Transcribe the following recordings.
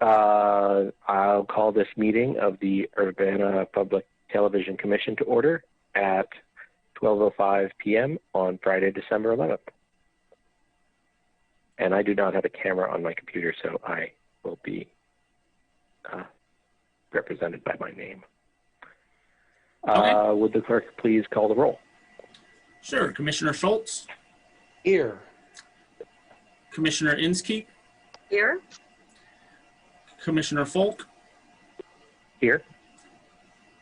I'll call this meeting of the Urbana Public Television Commission to order at 12:05 p.m. on Friday, December 11th. And I do not have a camera on my computer, so I will be represented by my name. Okay. Would the clerk please call the roll? Sure. Commissioner Schultz? Here. Commissioner Inskeep? Here. Commissioner Folk? Here.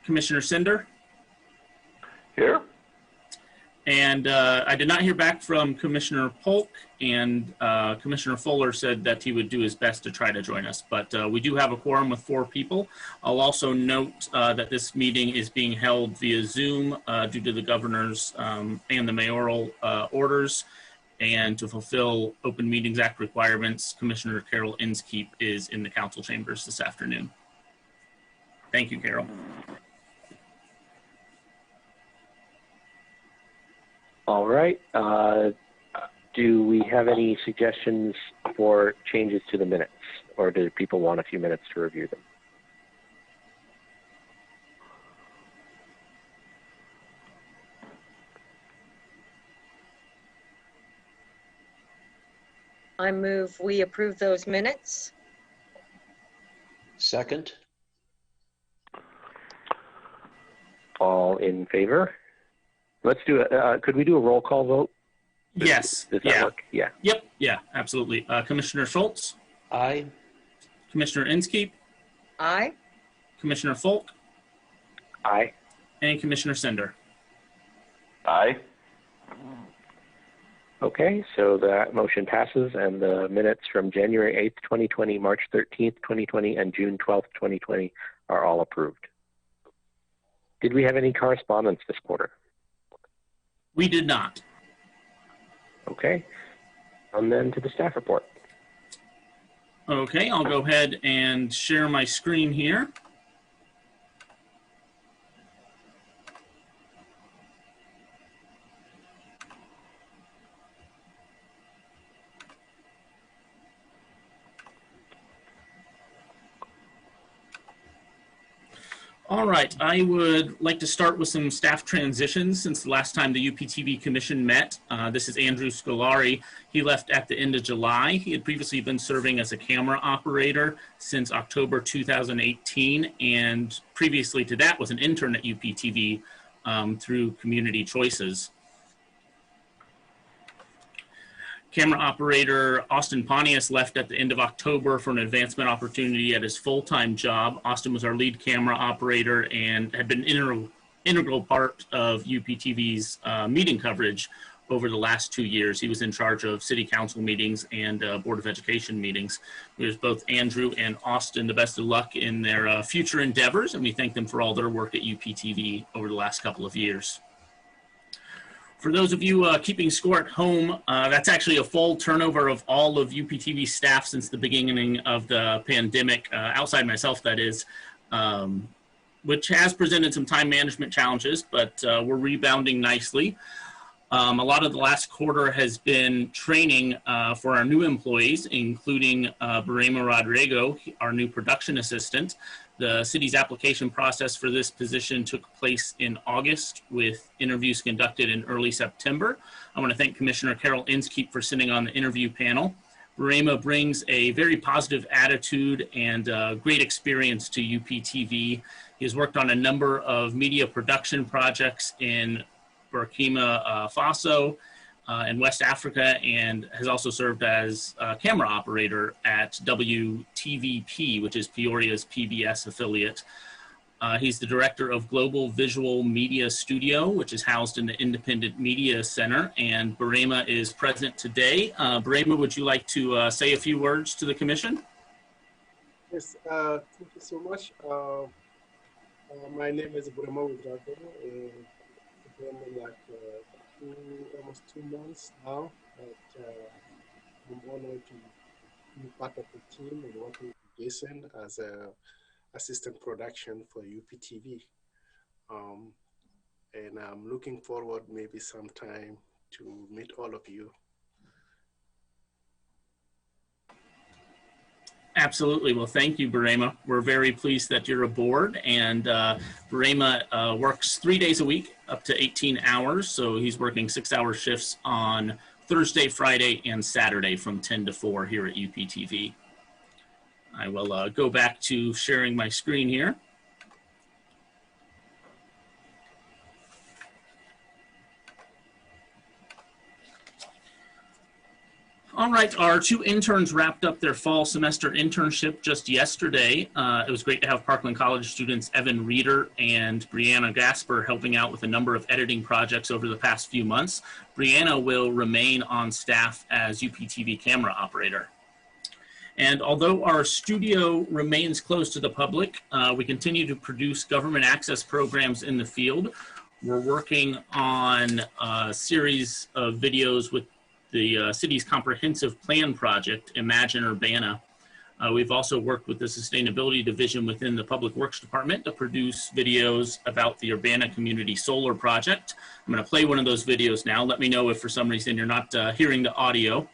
Commissioner Cinder? Here. And I did not hear back from Commissioner Polk, and Commissioner Fuller said that he would do his best to try to join us. But we do have a quorum with 4 people. I'll also note that this meeting is being held via Zoom due to the governor's and the mayoral orders. And to fulfill Open Meetings Act requirements, Commissioner Carol Inskeep is in the council chambers this afternoon. Thank you, Carol. All right. Do we have any suggestions for changes to the minutes, or do people want a few minutes to review them? I move we approve those minutes. Second. All in favor? Let's do it. Could we do a roll call vote? Yes. Does that work? Yeah. Yep. Yeah, absolutely. Commissioner Schultz? Aye. Commissioner Inskeep? Aye. Commissioner Folk? Aye. And Commissioner Cinder? Aye. Okay, so that motion passes, and the minutes from January 8th, 2020, March 13th, 2020, and June 12th, 2020 are all approved. Did we have any correspondence this quarter? We did not. Okay, and then to the staff report. Okay, I'll go ahead and share my screen here. All right, I would like to start with some staff transitions since the last time the UPTV Commission met. This is Andrew Scolari. He left at the end of July. He had previously been serving as a camera operator since October 2018, and previously to that was an intern at UPTV through Community Choices. Camera operator Austin Pontius left at the end of October for an advancement opportunity at his full-time job. Austin was our lead camera operator and had been an integral part of UPTV's meeting coverage over the last 2 years. He was in charge of city council meetings and Board of Education meetings. We wish both Andrew and Austin the best of luck in their future endeavors, and we thank them for all their work at UPTV over the last couple of years. For those of you keeping score at home, that's actually a full turnover of all of UPTV staff since the beginning of the pandemic, outside myself, that is, which has presented some time management challenges, but we're rebounding nicely. A lot of the last quarter has been training for our new employees, including Barema Rodrigo, our new production assistant. The city's application process for this position took place in August with interviews conducted in early September. I want to thank Commissioner Carol Inskeep for sitting on the interview panel. Barema brings a very positive attitude and great experience to UPTV. He has worked on a number of media production projects in Burkina Faso in West Africa, and has also served as a camera operator at WTVP, which is Peoria's PBS affiliate. He's the director of Global Visual Media Studio, which is housed in the Independent Media Center, and Barema is present today. Barema, would you like to say a few words to the commission? Yes, thank you so much. My name is Barema Rodrigo. I've been like almost 2 months now, but I'm honored to be part of the team and working with Jason as a assistant production for UPTV. And I'm looking forward maybe sometime to meet all of you. Absolutely. Well, thank you, Burema. We're very pleased that you're aboard. And Burema works 3 days a week, up to 18 hours. So he's working 6-hour shifts on Thursday, Friday, and Saturday from 10 to 4 here at UPTV. I will go back to sharing my screen here. All right, our 2 interns wrapped up their fall semester internship just yesterday. It was great to have Parkland College students Evan Reeder and Brianna Gasper helping out with a number of editing projects over the past few months. Brianna will remain on staff as UPTV camera operator. And although our studio remains closed to the public, we continue to produce government access programs in the field. We're working on a series of videos with the city's comprehensive plan project, Imagine Urbana. We've also worked with the sustainability division within the Public Works Department to produce videos about the Urbana Community Solar Project. I'm going to play one of those videos now. Let me know if for some reason you're not hearing the audio.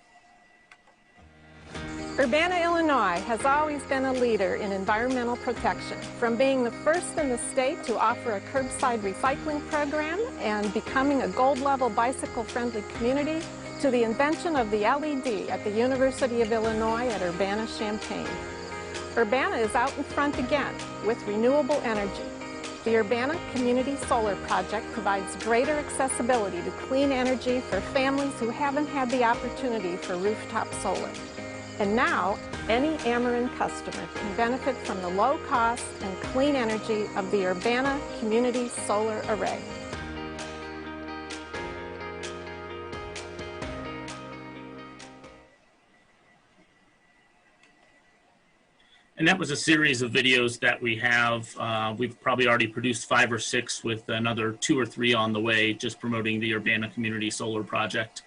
Urbana, Illinois has always been a leader in environmental protection, from being the first in the state to offer a curbside recycling program and becoming a gold-level bicycle-friendly community, to the invention of the LED at the University of Illinois at Urbana-Champaign. Urbana is out in front again with renewable energy. The Urbana Community Solar Project provides greater accessibility to clean energy for families who haven't had the opportunity for rooftop solar. And now, any Ameren customer can benefit from the low cost and clean energy of the Urbana Community Solar Array. And that was a series of videos that we have. We've probably already produced 5 or 6 with another 2 or 3 on the way, just promoting the Urbana Community Solar Project.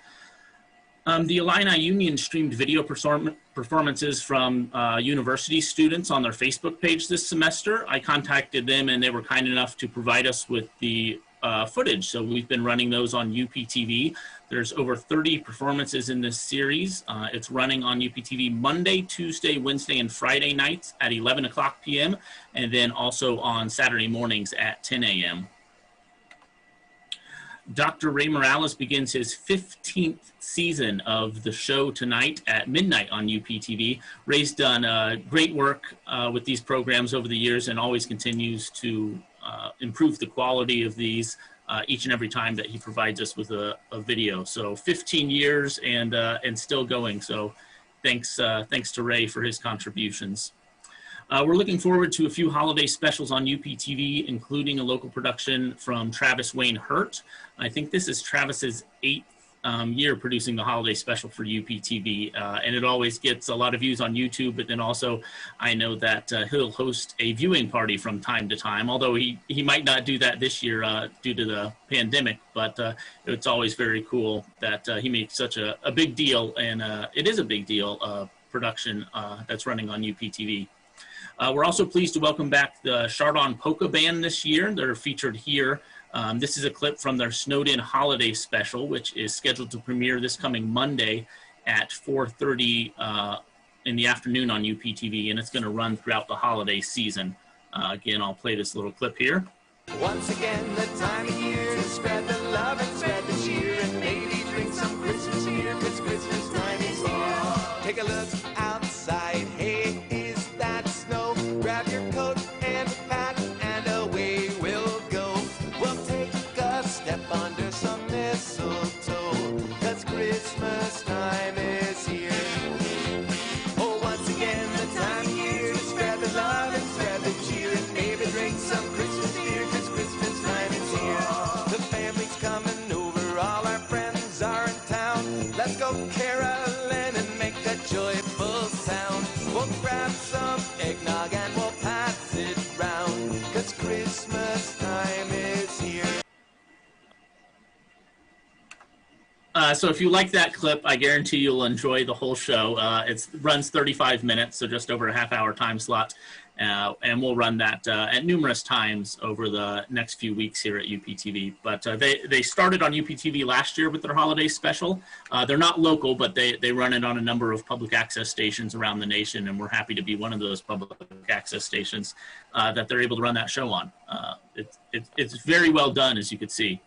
The Illini Union streamed video performances from university students on their Facebook page this semester. I contacted them and they were kind enough to provide us with the footage. So we've been running those on UPTV. There's over 30 performances in this series. It's running on UPTV Monday, Tuesday, Wednesday, and Friday nights at 11 o'clock p.m. and then also on Saturday mornings at 10 a.m. Dr. Ray Morales begins his 15th season of the show tonight at midnight on UPTV. Ray's done great work with these programs over the years and always continues to improve the quality of these each and every time that he provides us with a video. So 15 years and still going. So thanks to Ray for his contributions. We're looking forward to a few holiday specials on UPTV, including a local production from Travis Wayne Hurt. I think this is Travis's 8th year producing the holiday special for UPTV, and it always gets a lot of views on YouTube, but then also I know that he'll host a viewing party from time to time, although he might not do that this year due to the pandemic, but it's always very cool that he makes such a big deal, and it is a big deal production that's running on UPTV. We're also pleased to welcome back the Chardon Polka Band this year. They're featured here. This is a clip from their Snowed In Holiday Special, which is scheduled to premiere this coming Monday at 4:30 in the afternoon on UPTV, and it's going to run throughout the holiday season. Again, I'll play this little clip here. Once again, the time of year to spread the love and spread the cheer, and maybe drink some Christmas beer, 'cause Christmas time is here. Take a look outside, hey, is that snow? Grab your coat and hat, and away we'll go. We'll take a step under some mistletoe, 'cause Christmas time is here. Oh, once again, the time of year to spread the love and spread the cheer, and maybe drink some Christmas beer, 'cause Christmas time is here. The family's coming over, all our friends are in town. Let's go caroling and make a joyful sound. We'll grab some eggnog and we'll pass it round, 'cause Christmas time is here. So if you like that clip, I guarantee you'll enjoy the whole show. It runs 35 minutes, so just over a half-hour time slot. And we'll run that at numerous times over the next few weeks here at UPTV. But they started on UPTV last year with their holiday special. They're not local, but they run it on a number of public access stations around the nation, and we're happy to be one of those public access stations that they're able to run that show on. It's very well done, as you could see.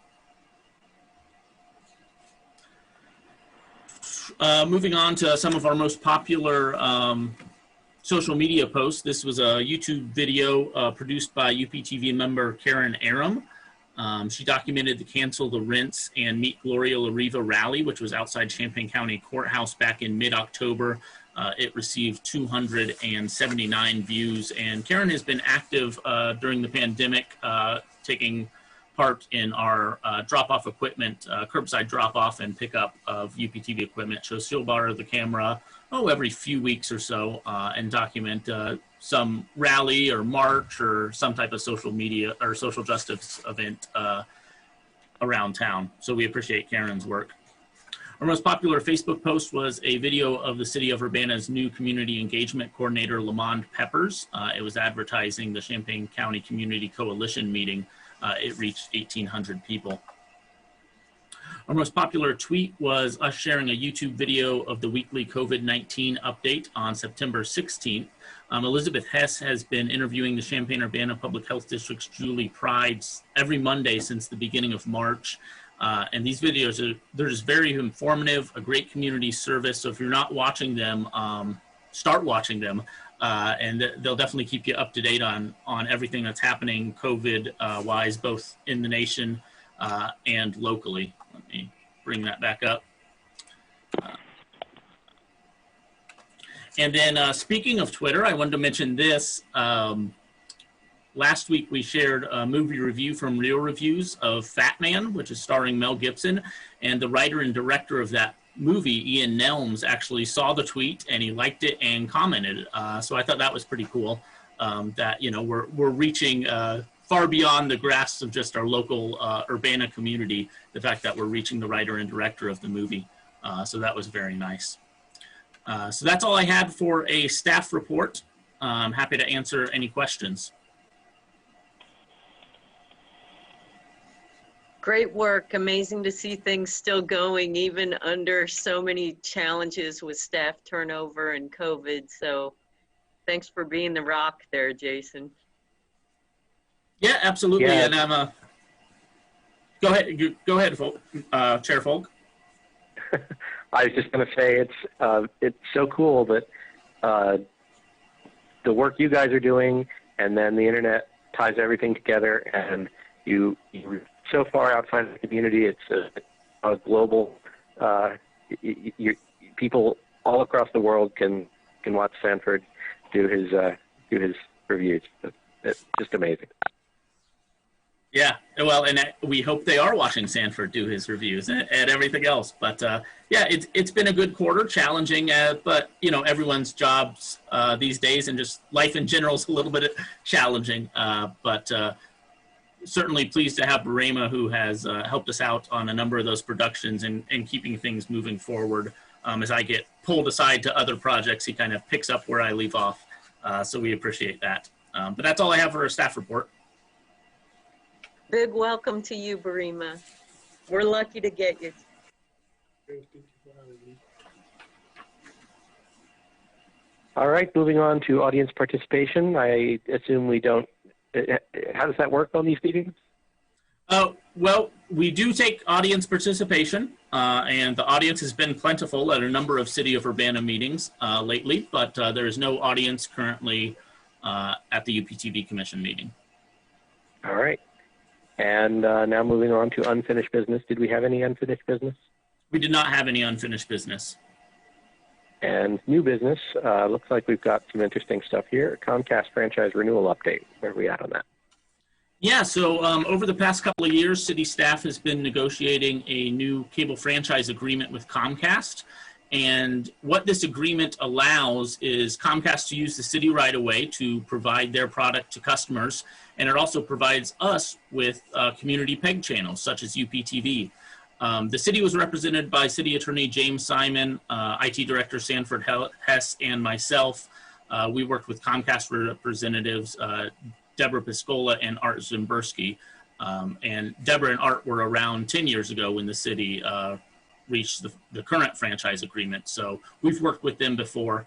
Moving on to some of our most popular social media posts. This was a YouTube video produced by UPTV member Karen Aram. She documented the Cancel the Rinse and Meet Gloria LaRiva rally, which was outside Champaign County Courthouse back in mid-October. It received 279 views, and Karen has been active during the pandemic, taking part in our drop-off equipment, curbside drop-off and pickup of UPTV equipment. So she'll borrow the camera, every few weeks or so, and document some rally or march or some type of social media or social justice event around town. So we appreciate Karen's work. Our most popular Facebook post was a video of the City of Urbana's new Community Engagement Coordinator, Lamond Peppers. It was advertising the Champaign County Community Coalition meeting. It reached 1,800 people. Our most popular tweet was us sharing a YouTube video of the weekly COVID-19 update on September 16th. Elizabeth Hess has been interviewing the Champaign-Urbana Public Health District's Julie Prides every Monday since the beginning of March. And these videos, they're just very informative, a great community service. So if you're not watching them, start watching them. And they'll definitely keep you up to date on everything that's happening COVID-wise, both in the nation and locally. Let me bring that back up. And then speaking of Twitter, I wanted to mention this. Last week we shared a movie review from Real Reviews of Fat Man, which is starring Mel Gibson, and the writer and director of that movie, Ian Nelms, actually saw the tweet and he liked it and commented. So I thought that was pretty cool. That we're reaching far beyond the grasp of just our local Urbana community. The fact that we're reaching the writer and director of the movie. So that was very nice. So that's all I had for a staff report. I'm happy to answer any questions. Great work. Amazing to see things still going even under so many challenges with staff turnover and COVID. So thanks for being the rock there, Jason. Yeah, absolutely. Yeah. And go ahead, Chair Folk. I was just going to say it's so cool that the work you guys are doing, and then the internet ties everything together, and you're so far outside of the community. It's a global. People all across the world can watch Sanford do his reviews. It's just amazing. Yeah, well, and we hope they are watching Sanford do his reviews and everything else. But yeah, it's been a good quarter, challenging, but everyone's jobs these days and just life in general is a little bit challenging. But certainly pleased to have Barema, who has helped us out on a number of those productions and keeping things moving forward. As I get pulled aside to other projects, he kind of picks up where I leave off. So we appreciate that. But that's all I have for a staff report. Big welcome to you, Barema. We're lucky to get you. Thank you for having me. All right, moving on to audience participation. I assume we don't. How does that work on these meetings? Well, we do take audience participation, and the audience has been plentiful at a number of City of Urbana meetings lately, but there is no audience currently at the UPTV Commission meeting. All right. And now moving on to unfinished business. Did we have any unfinished business? We did not have any unfinished business. And new business, looks like we've got some interesting stuff here. Comcast franchise renewal update. Where are we at on that? Yeah, so over the past couple of years, city staff has been negotiating a new cable franchise agreement with Comcast. And what this agreement allows is Comcast to use the city right away to provide their product to customers. And it also provides us with community PEG channels, such as UPTV. The city was represented by City Attorney James Simon, IT Director Sanford Hess, and myself. We worked with Comcast representatives Deborah Piscola and Art Zimberski. And Deborah and Art were around 10 years ago when the city reached the current franchise agreement. So we've worked with them before.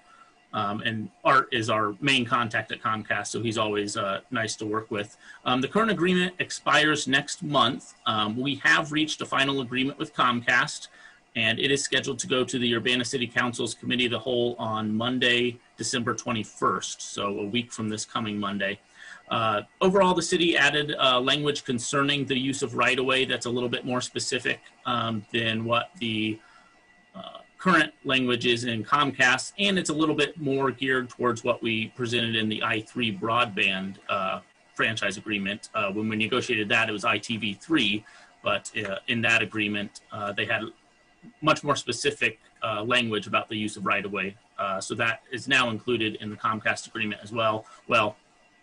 And Art is our main contact at Comcast, so he's always nice to work with. The current agreement expires next month. We have reached a final agreement with Comcast, and it is scheduled to go to the Urbana City Council's Committee of the Whole on Monday, December 21st, so a week from this coming Monday. Overall, the city added language concerning the use of right-of-way that's a little bit more specific than what the current language is in Comcast, and it's a little bit more geared towards what we presented in the i3 broadband franchise agreement. When we negotiated that, it was ITV3, but in that agreement, they had much more specific language about the use of right-of-way. So that is now included in the Comcast agreement as well. Well,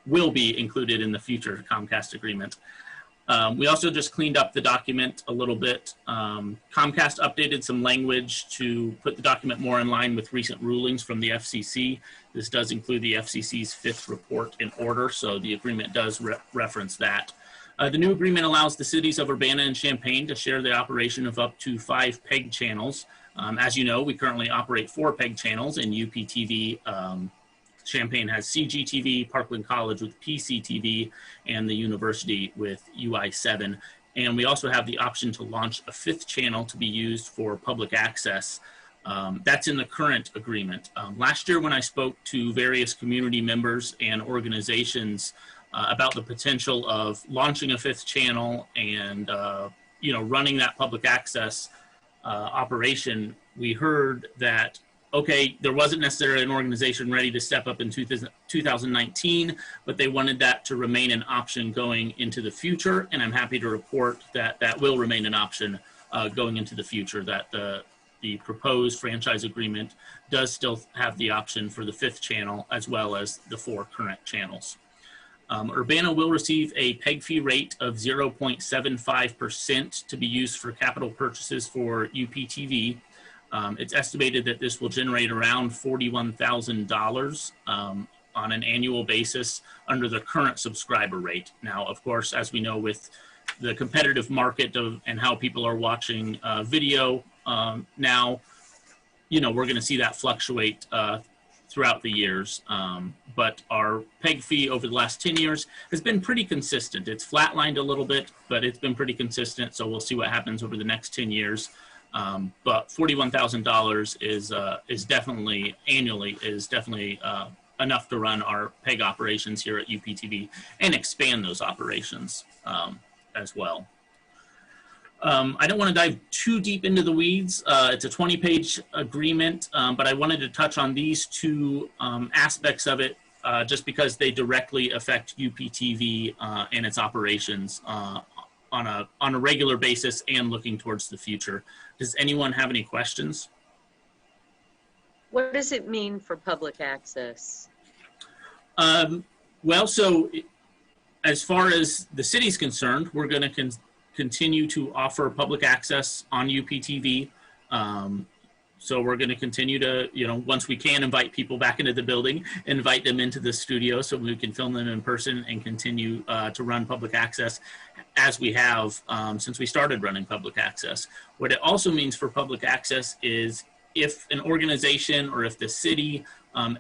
will be included in the future Comcast agreement. We also just cleaned up the document a little bit. Comcast updated some language to put the document more in line with recent rulings from the FCC. This does include the FCC's 5th report in order, so the agreement does reference that. The new agreement allows the cities of Urbana and Champaign to share the operation of up to 5 PEG channels. As you know, we currently operate 4 PEG channels in UPTV. Champaign has CGTV, Parkland College with PCTV, and the university with UI7. And we also have the option to launch a 5th channel to be used for public access. That's in the current agreement. Last year when I spoke to various community members and organizations about the potential of launching a 5th channel and running that public access operation, we heard that okay, there wasn't necessarily an organization ready to step up in 2019, but they wanted that to remain an option going into the future. And I'm happy to report that that will remain an option going into the future, that the proposed franchise agreement does still have the option for the 5th channel as well as the 4 current channels. Urbana will receive a PEG fee rate of 0.75% to be used for capital purchases for UPTV. It's estimated that this will generate around $41,000 on an annual basis under the current subscriber rate. Now, of course, as we know with the competitive market and how people are watching video now, we're going to see that fluctuate throughout the years. But our PEG fee over the last 10 years has been pretty consistent. It's flatlined a little bit, but it's been pretty consistent. So we'll see what happens over the next 10 years. But $41,000 is definitely annually enough to run our PEG operations here at UPTV and expand those operations as well. I don't want to dive too deep into the weeds. It's a 20-page agreement, but I wanted to touch on these 2 aspects of it just because they directly affect UPTV and its operations on a regular basis and looking towards the future. Does anyone have any questions? What does it mean for public access? Well, so as far as the city's concerned, we're going to continue to offer public access on UPTV. So we're going to continue to, once we can, invite people back into the building, invite them into the studio so we can film them in person and continue to run public access as we have since we started running public access. What it also means for public access is if an organization or if the city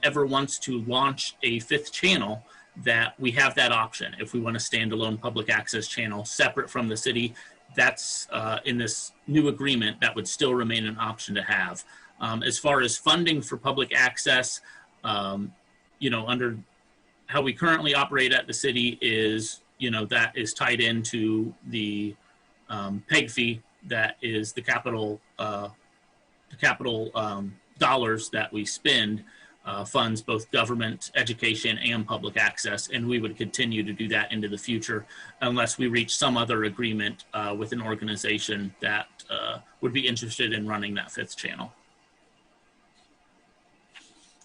ever wants to launch a 5th channel, that we have that option. If we want a standalone public access channel separate from the city, that's in this new agreement, that would still remain an option to have. As far as funding for public access, under how we currently operate at the city is, that is tied into the PEG fee, that is the capital dollars that we spend funds both government, education, and public access, and we would continue to do that into the future unless we reach some other agreement with an organization that would be interested in running that 5th channel.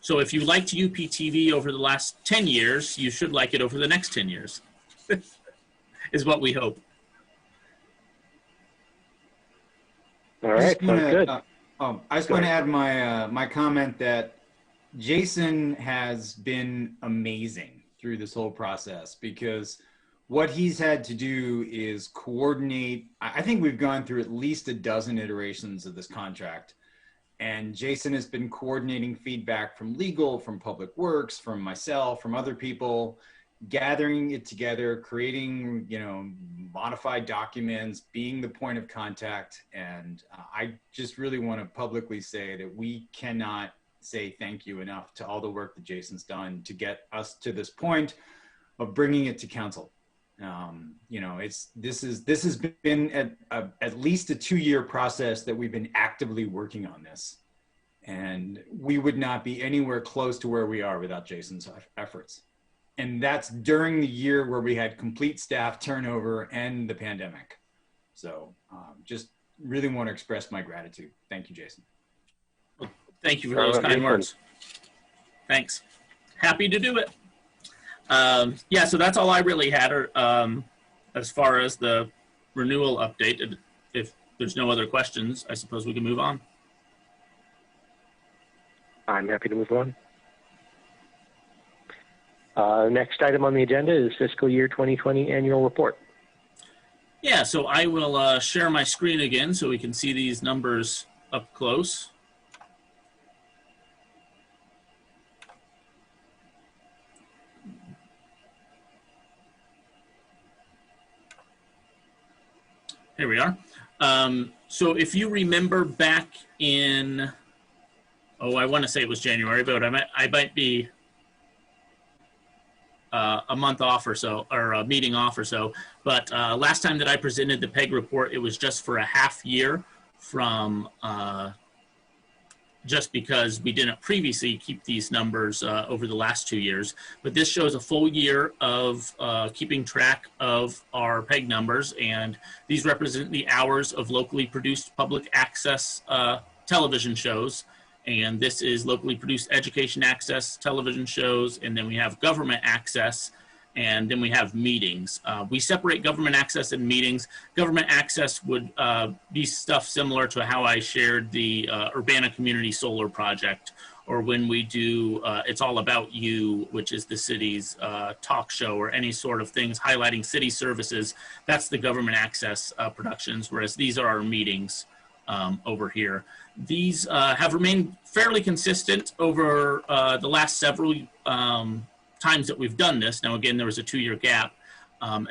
So if you liked UPTV over the last 10 years, you should like it over the next 10 years, is what we hope. All right, sounds good. I just want to add my comment that Jason has been amazing through this whole process, because what he's had to do is coordinate. I think we've gone through at least a dozen iterations of this contract, and Jason has been coordinating feedback from legal, from public works, from myself, from other people, gathering it together, creating, modified documents, being the point of contact. And I just really want to publicly say that we cannot say thank you enough to all the work that Jason's done to get us to this point of bringing it to council. This has been at least a 2-year process that we've been actively working on this, and we would not be anywhere close to where we are without Jason's efforts. And that's during the year where we had complete staff turnover and the pandemic. So just really want to express my gratitude. Thank you, Jason. Well, thank you for those kind words. Thanks. Happy to do it. Yeah, so that's all I really had as far as the renewal update. If there's no other questions, I suppose we can move on. I'm happy to move on. Next item on the agenda is fiscal year 2020 annual report. Yeah, so I will share my screen again so we can see these numbers up close. Here we are. So if you remember back in, I want to say it was January, but I might be a month off or so, or a meeting off or so. But last time that I presented the PEG report, it was just for a half year from just because we didn't previously keep these numbers over the last 2 years. But this shows a full year of keeping track of our PEG numbers, and these represent the hours of locally produced public access television shows. And this is locally produced education access television shows, and then we have government access, and then we have meetings. We separate government access and meetings. Government access would be stuff similar to how I shared the Urbana Community Solar Project, or when we do It's All About You, which is the city's talk show, or any sort of things highlighting city services. That's the government access productions, whereas these are our meetings over here. These have remained fairly consistent over the last several times that we've done this. Now, again, there was a 2-year gap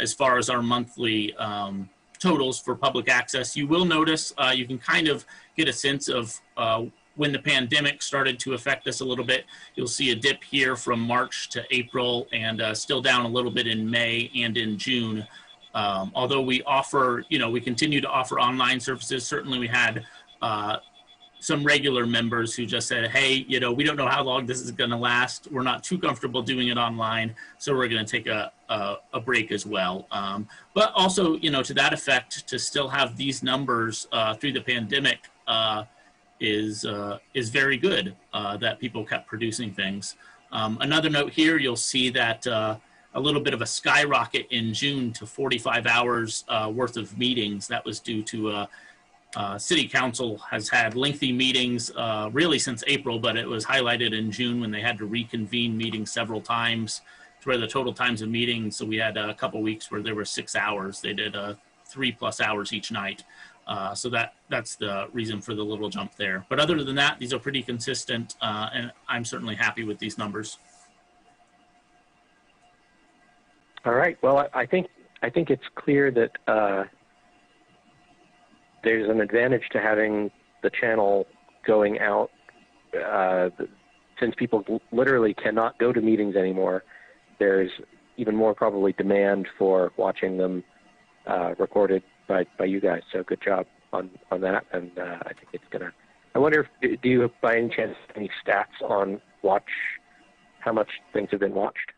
as far as our monthly totals for public access. You will notice, you can kind of get a sense of when the pandemic started to affect us a little bit. You'll see a dip here from March to April, and still down a little bit in May and in June. Although we offer, we continue to offer online services. Certainly we had some regular members who just said, hey, we don't know how long this is going to last. We're not too comfortable doing it online, so we're going to take a break as well. But also, to that effect, to still have these numbers through the pandemic is very good, that people kept producing things. Another note here, you'll see that a little bit of a skyrocket in June to 45 hours worth of meetings. That was due to City Council has had lengthy meetings really since April, but it was highlighted in June when they had to reconvene meetings several times to where the total times of meetings. So we had a couple weeks where there were 6 hours. They did 3+ hours each night. So that's the reason for the little jump there. But other than that, these are pretty consistent, and I'm certainly happy with these numbers. All right. Well, I think it's clear that there's an advantage to having the channel going out, since people literally cannot go to meetings anymore. There's even more probably demand for watching them recorded by you guys. So good job on that. And I think it's gonna. I wonder if do you by any chance have any stats on how much things have been watched?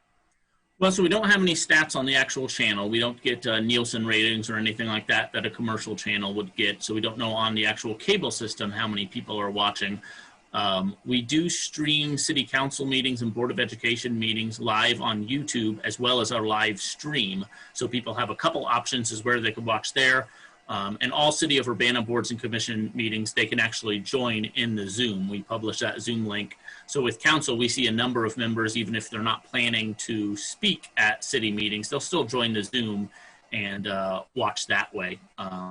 Well, so we don't have any stats on the actual channel. We don't get Nielsen ratings or anything like that a commercial channel would get. So we don't know on the actual cable system how many people are watching. We do stream city council meetings and Board of Education meetings live on YouTube, as well as our live stream. So people have a couple options as where they can watch there. And all City of Urbana boards and commission meetings, they can actually join in the Zoom. We publish that Zoom link. So with council, we see a number of members, even if they're not planning to speak at city meetings, they'll still join the Zoom and watch that way.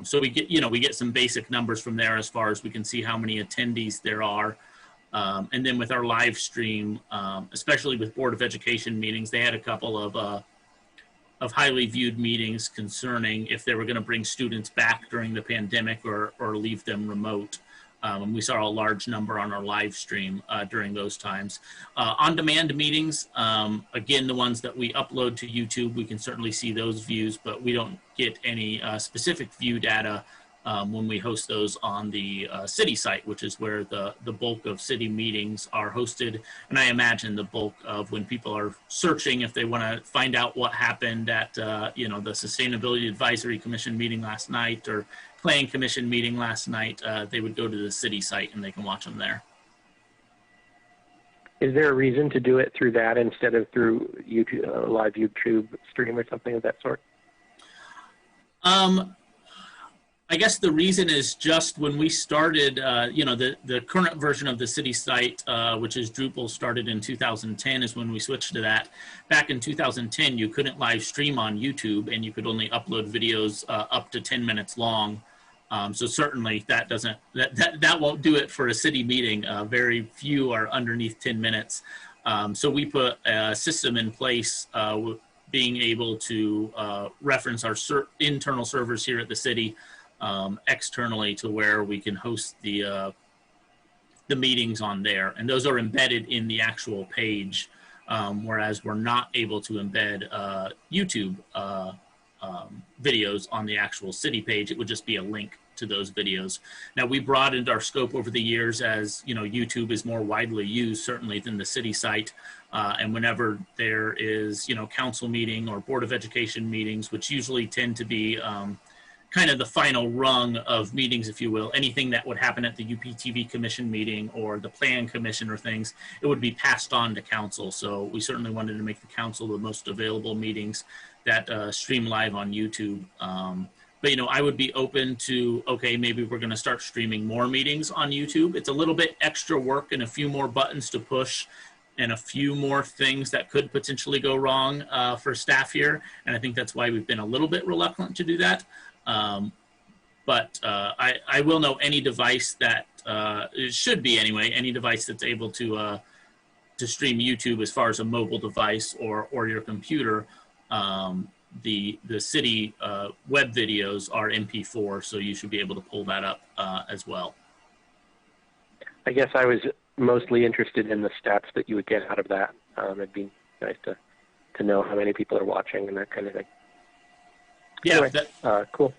So we get some basic numbers from there as far as we can see how many attendees there are. And then with our live stream, especially with Board of Education meetings, they had a couple of highly viewed meetings concerning if they were going to bring students back during the pandemic or leave them remote. And we saw a large number on our live stream during those times. On-demand meetings, again, the ones that we upload to YouTube, we can certainly see those views, but we don't get any specific view data when we host those on the city site, which is where the bulk of city meetings are hosted. And I imagine the bulk of when people are searching, if they want to find out what happened at the Sustainability Advisory Commission meeting last night or Plan Commission meeting last night, they would go to the city site and they can watch them there. Is there a reason to do it through that instead of through YouTube, live YouTube stream or something of that sort? I guess the reason is just when we started, the current version of the city site, which is Drupal, started in 2010 is when we switched to that. Back in 2010, you couldn't live stream on YouTube and you could only upload videos up to 10 minutes long. So certainly that won't do it for a city meeting. Very few are underneath 10 minutes. So we put a system in place being able to reference our internal servers here at the city externally to where we can host the meetings on there. And those are embedded in the actual page, whereas we're not able to embed YouTube videos on the actual city page. It would just be a link to those videos. Now, we broadened our scope over the years as, YouTube is more widely used, certainly than the city site. And whenever there is, council meeting or Board of Education meetings, which usually tend to be kind of the final rung of meetings, if you will, anything that would happen at the UPTV commission meeting or the plan commission or things, it would be passed on to council. So we certainly wanted to make the council the most available meetings that stream live on YouTube. But, I would be open to, okay, maybe we're going to start streaming more meetings on YouTube. It's a little bit extra work and a few more buttons to push and a few more things that could potentially go wrong for staff here. And I think that's why we've been a little bit reluctant to do that. But I will know any device that, it should be anyway, any device that's able to stream YouTube as far as a mobile device or your computer. The city web videos are MP4, so you should be able to pull that up as well. I guess I was mostly interested in the stats that you would get out of that. It'd be nice to know how many people are watching and that kind of thing. Yeah, anyway, cool.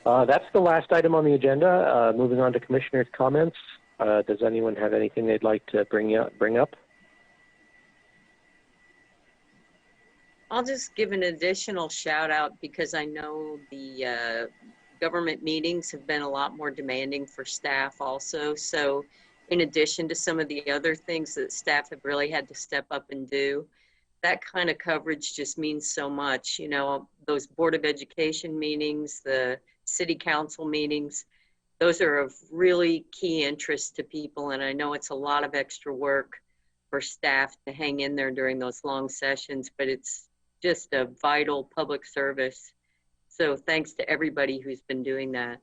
That's the last item on the agenda. Moving on to commissioners' comments. Does anyone have anything they'd like to bring up? I'll just give an additional shout out because I know the government meetings have been a lot more demanding for staff also. So in addition to some of the other things that staff have really had to step up and do, that kind of coverage just means so much. Those Board of Education meetings, the city council meetings, those are of really key interest to people. And I know it's a lot of extra work for staff to hang in there during those long sessions, but it's just a vital public service. So thanks to everybody who's been doing that.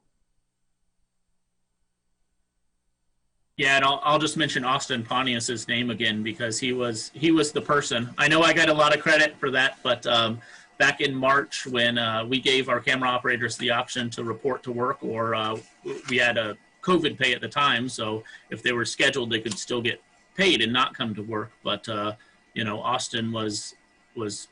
Yeah, and I'll just mention Austin Pontius's name again because he was the person. I know I got a lot of credit for that, but back in March when we gave our camera operators the option to report to work, or we had a COVID pay at the time, so if they were scheduled, they could still get paid and not come to work. But Austin was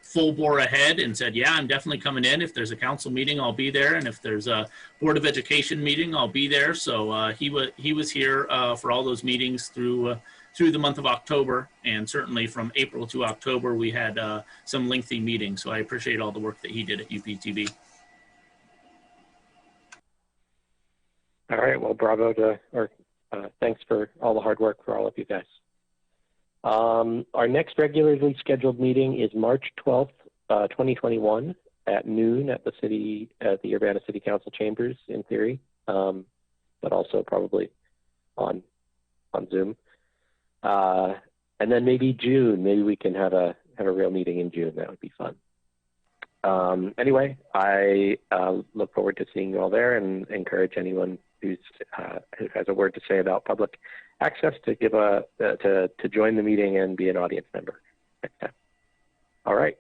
full bore ahead and said, yeah, I'm definitely coming in. If there's a council meeting, I'll be there. And if there's a Board of Education meeting, I'll be there. So he was here for all those meetings through the month of October. And certainly from April to October, we had some lengthy meetings. So I appreciate all the work that he did at UPTV. All right. Well, thanks for all the hard work for all of you guys. Our next regularly scheduled meeting is March 12th, 2021 at noon at the Urbana City Council chambers in theory, but also probably on Zoom. And then maybe June, maybe we can have a real meeting in June. That would be fun. Anyway, I look forward to seeing you all there, and encourage anyone who has a word to say about public access to give to join the meeting and be an audience member next time. All right.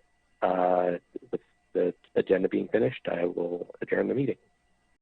With the agenda being finished, I will adjourn the meeting.